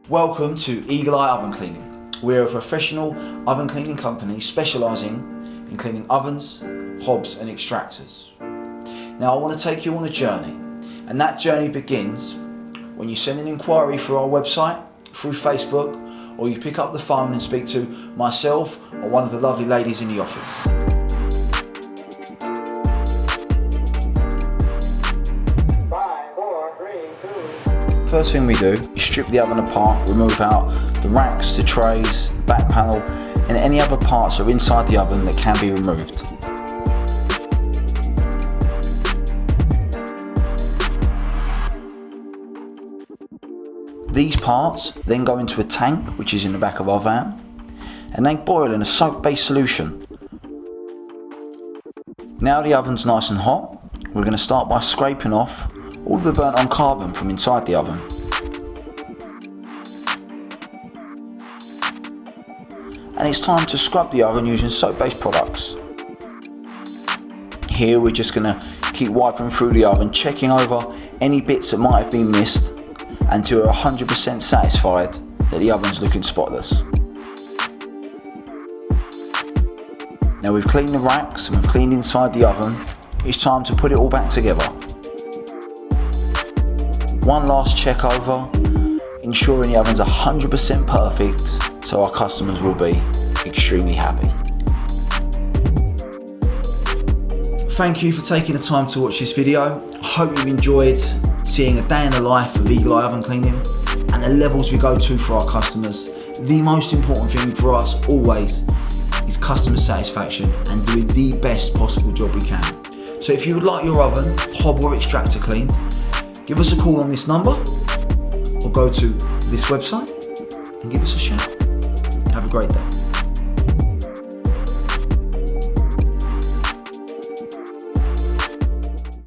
Welcome to Eagle Eye Oven Cleaning. We're a professional oven cleaning company specialising in cleaning ovens, hobs and extractors. Now I want to take you on a journey, and that journey begins when you send an inquiry through our website, through Facebook, or you pick up the phone and speak to myself or one of the lovely ladies in the office. First thing we do is strip the oven apart, remove out the racks, the trays, the back panel and any other parts that are inside the oven that can be removed. These parts then go into a tank which is in the back of our van, and they boil in a soap-based solution. Now the oven's nice and hot, we're going to start by scraping off all of the burnt on carbon from inside the oven. And it's time to scrub the oven using soap-based products. Here we're just going to keep wiping through the oven, checking over any bits that might have been missed until we're 100% satisfied that the oven's looking spotless. Now we've cleaned the racks and we've cleaned inside the oven, it's time to put it all back together. One last check over, ensuring the oven's 100% perfect so our customers will be extremely happy. Thank you for taking the time to watch this video. I hope you've enjoyed seeing a day in the life of Eagle Eye Oven Cleaning and the levels we go to for our customers. The most important thing for us always is customer satisfaction and doing the best possible job we can. So if you would like your oven, hob or extractor cleaned, give us a call on this number or go to this website and give us a shout. Have a great day.